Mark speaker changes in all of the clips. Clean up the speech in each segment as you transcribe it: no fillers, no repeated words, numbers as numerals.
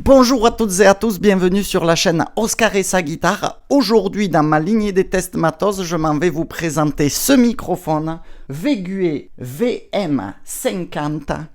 Speaker 1: Bonjour à toutes et à tous, bienvenue sur la chaîne Oscar et sa guitare. Aujourd'hui dans ma lignée des tests matos, je m'en vais vous présenter ce microphone VGUE VM50.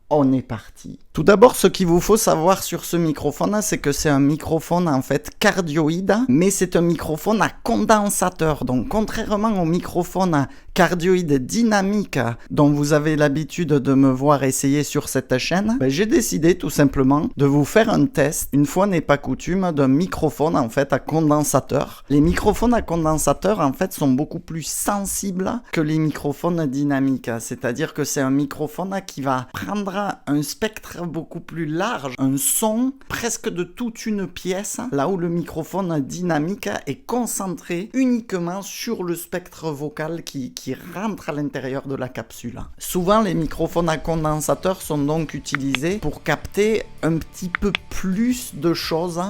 Speaker 1: On est parti. Tout d'abord, ce qu'il vous faut savoir sur ce microphone, c'est que c'est un microphone en fait cardioïde, mais c'est un microphone à condensateur. Donc contrairement au microphone cardioïde dynamique dont vous avez l'habitude de me voir essayer sur cette chaîne, j'ai décidé tout simplement de vous faire un test, une fois n'est pas coutume, d'un microphone en fait à condensateur. Les microphones à condensateur en fait sont beaucoup plus sensibles que les microphones dynamiques, c'est-à-dire que c'est un microphone qui va prendre un spectre beaucoup plus large, un son presque de toute une pièce, là où le microphone dynamique est concentré uniquement sur le spectre vocal qui rentre à l'intérieur de la capsule. Souvent, les microphones à condensateur sont donc utilisés pour capter un petit peu plus de choses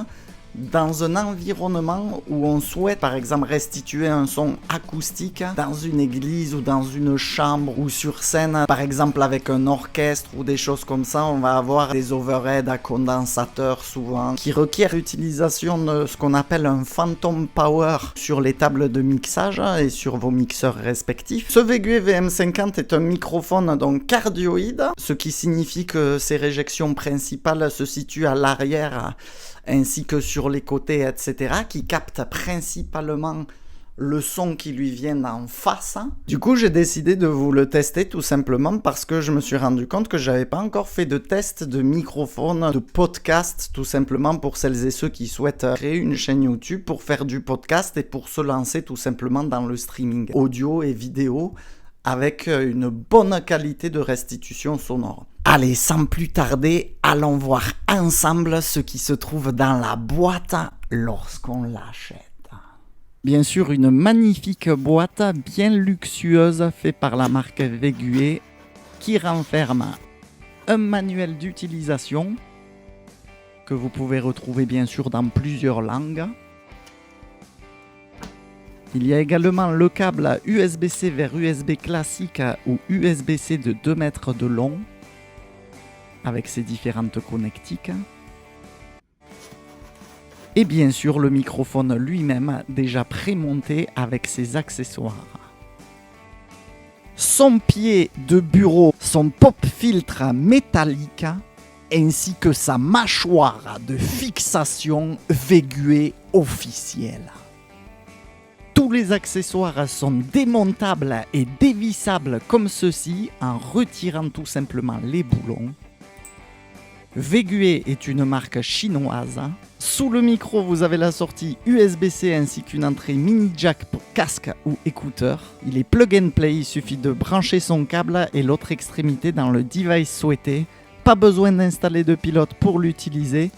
Speaker 1: dans un environnement où on souhaite par exemple restituer un son acoustique dans une église ou dans une chambre ou sur scène, par exemple avec un orchestre ou des choses comme ça. On va avoir des overheads à condensateur souvent qui requièrent l'utilisation de ce qu'on appelle un phantom power sur les tables de mixage et sur vos mixeurs respectifs. Ce VGUE VM50 est un microphone donc cardioïde, ce qui signifie que ses réjections principales se situent à l'arrière ainsi que sur les côtés, etc., qui captent principalement le son qui lui vient en face. Du coup, j'ai décidé de vous le tester tout simplement parce que je me suis rendu compte que j'avais pas encore fait de test de microphone, de podcast, tout simplement pour celles et ceux qui souhaitent créer une chaîne YouTube pour faire du podcast et pour se lancer tout simplement dans le streaming audio et vidéo avec une bonne qualité de restitution sonore. Allez, sans plus tarder, allons voir ensemble ce qui se trouve dans la boîte lorsqu'on l'achète. Bien sûr, une magnifique boîte bien luxueuse faite par la marque VGUE qui renferme un manuel d'utilisation que vous pouvez retrouver bien sûr dans plusieurs langues. Il y a également le câble USB-C vers USB classique ou USB-C de 2 mètres de long avec ses différentes connectiques. Et bien sûr le microphone lui-même déjà prémonté avec ses accessoires. Son pied de bureau, son pop filtre métallique ainsi que sa mâchoire de fixation VGUE officielle. Tous les accessoires sont démontables et dévissables comme ceci en retirant tout simplement les boulons. VGUE est une marque chinoise. Sous le micro, vous avez la sortie USB-C ainsi qu'une entrée mini jack pour casque ou écouteur. Il est plug and play, il suffit de brancher son câble et l'autre extrémité dans le device souhaité. Pas besoin d'installer de pilote pour l'utiliser.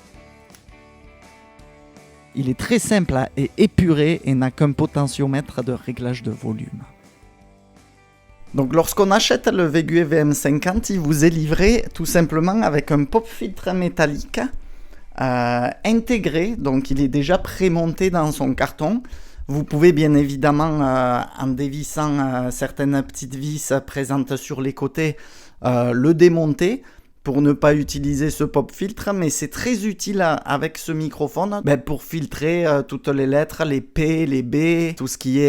Speaker 1: Il est très simple et épuré et n'a qu'un potentiomètre de réglage de volume. Donc lorsqu'on achète le VGUE VM50, il vous est livré tout simplement avec un pop filtre métallique intégré, donc il est déjà prémonté dans son carton. Vous pouvez bien évidemment, en dévissant certaines petites vis présentes sur les côtés, le démonter pour ne pas utiliser ce pop filtre, mais c'est très utile avec ce microphone pour filtrer toutes les lettres, les P, les B, tout ce qui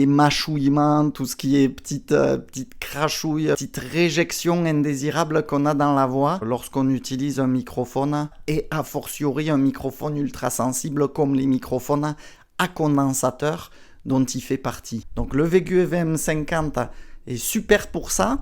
Speaker 1: est mâchouillement, tout ce qui est petite crachouille, petite réjection indésirable qu'on a dans la voix lorsqu'on utilise un microphone et a fortiori un microphone ultra sensible comme les microphones à condensateur dont il fait partie. Donc le VGUE VM50 est super pour ça,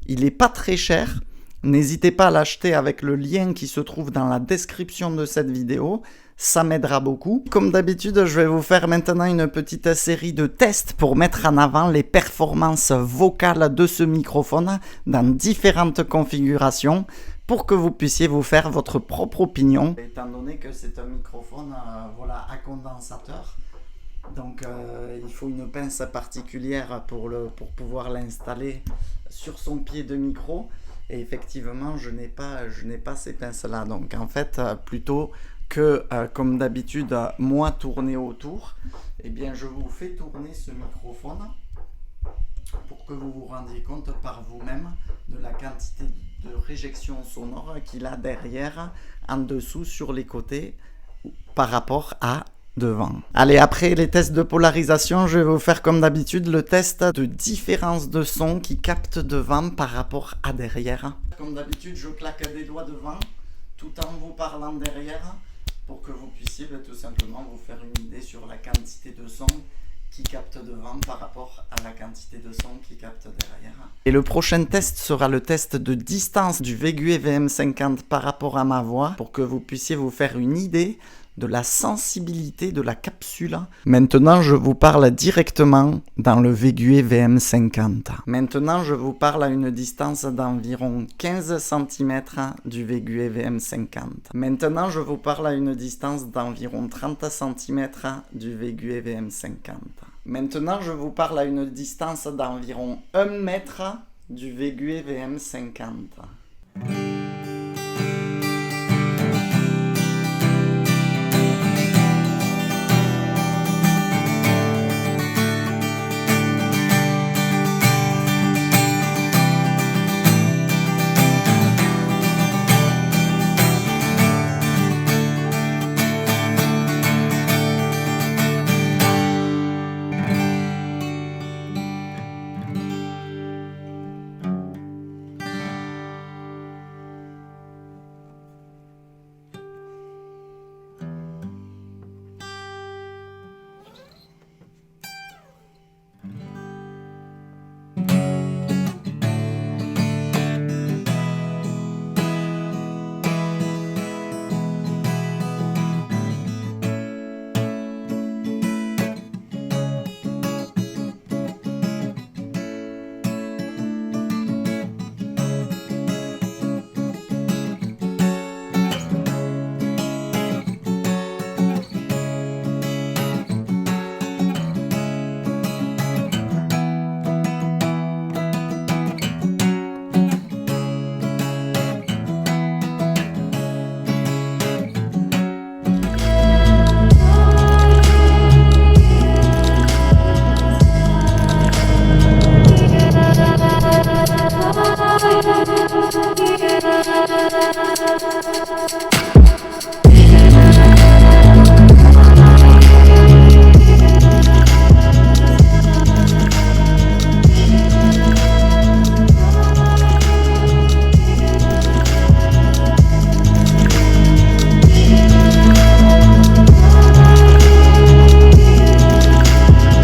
Speaker 1: il n'est pas très cher. N'hésitez pas à l'acheter avec le lien qui se trouve dans la description de cette vidéo, ça m'aidera beaucoup. Comme d'habitude, je vais vous faire maintenant une petite série de tests pour mettre en avant les performances vocales de ce microphone dans différentes configurations pour que vous puissiez vous faire votre propre opinion. Étant donné que c'est un microphone à condensateur, donc il faut une pince particulière pour pouvoir l'installer sur son pied de micro. Et effectivement, je n'ai pas ces pinces-là. Donc en fait, plutôt que, comme d'habitude, moi tourner autour, eh bien je vous fais tourner ce microphone pour que vous vous rendiez compte par vous-même de la quantité de réjection sonore qu'il a derrière, en dessous, sur les côtés, par rapport à devant. Allez, après les tests de polarisation, je vais vous faire comme d'habitude le test de différence de son qui capte devant par rapport à derrière. Comme d'habitude, je claque des doigts devant tout en vous parlant derrière pour que vous puissiez tout simplement vous faire une idée sur la quantité de son qui capte devant par rapport à la quantité de son qui capte derrière. Et le prochain test sera le test de distance du Végu VM50 par rapport à ma voix pour que vous puissiez vous faire une idée de la sensibilité de la capsule. Maintenant, je vous parle directement dans le Végu VM50. Maintenant, je vous parle à une distance d'environ 15 cm du Végu VM50. Maintenant, je vous parle à une distance d'environ 30 cm du Végu VM50. Maintenant, je vous parle à une distance d'environ 1 mètre du Végu VM50.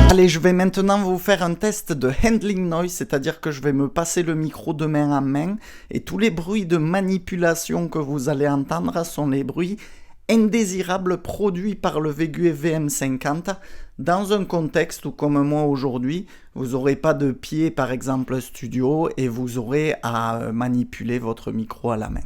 Speaker 1: Allez, je vais maintenant vous faire un test de handling noise, c'est-à-dire que je vais me passer le micro de main en main et tous les bruits de manipulation que vous allez entendre sont les bruits indésirables produits par le Végu VM50 dans un contexte où, comme moi aujourd'hui, vous n'aurez pas de pied par exemple studio et vous aurez à manipuler votre micro à la main.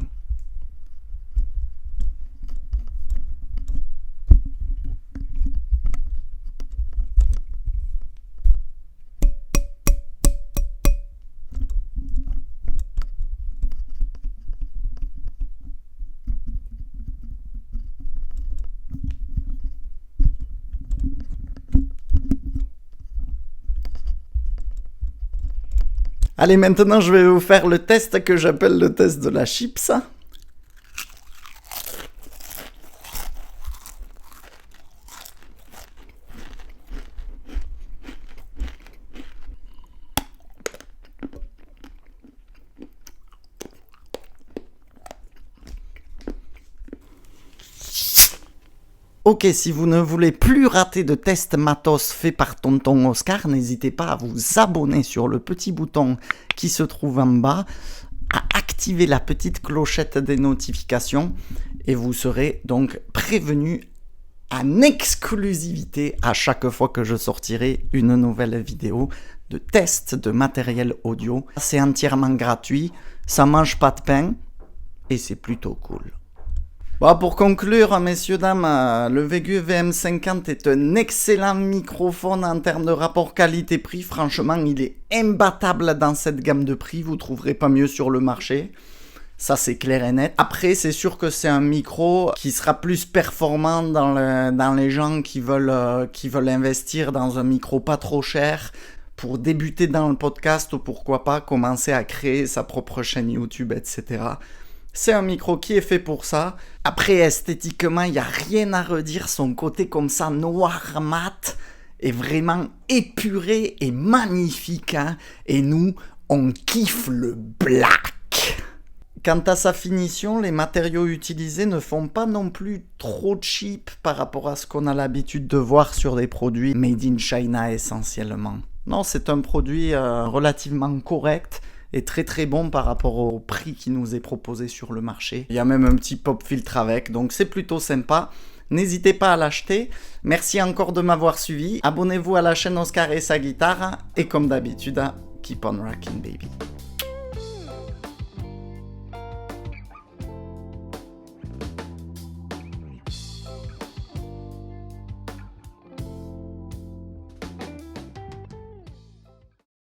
Speaker 1: Allez, maintenant je vais vous faire le test que j'appelle le test de la chips. Ok, si vous ne voulez plus rater de tests matos faits par Tonton Oscar, n'hésitez pas à vous abonner sur le petit bouton qui se trouve en bas, à activer la petite clochette des notifications et vous serez donc prévenu en exclusivité à chaque fois que je sortirai une nouvelle vidéo de test de matériel audio. C'est entièrement gratuit, ça mange pas de pain et c'est plutôt cool. Bon, pour conclure, messieurs, dames, le Végu VM50 est un excellent microphone en termes de rapport qualité-prix. Franchement, il est imbattable dans cette gamme de prix. Vous ne trouverez pas mieux sur le marché. Ça, c'est clair et net. Après, c'est sûr que c'est un micro qui sera plus performant dans les gens qui veulent investir dans un micro pas trop cher pour débuter dans le podcast ou pourquoi pas commencer à créer sa propre chaîne YouTube, etc. C'est un micro qui est fait pour ça. Après, esthétiquement, il n'y a rien à redire. Son côté comme ça, noir mat, est vraiment épuré et magnifique. Hein, et nous, on kiffe le black. Quant à sa finition, les matériaux utilisés ne font pas non plus trop cheap par rapport à ce qu'on a l'habitude de voir sur des produits made in China essentiellement. Non, c'est un produit relativement correct et très très bon par rapport au prix qui nous est proposé sur le marché. Il y a même un petit pop filtre avec, donc c'est plutôt sympa. N'hésitez pas à l'acheter. Merci encore de m'avoir suivi. Abonnez-vous à la chaîne Oscar et sa guitare. Et comme d'habitude, keep on rocking baby.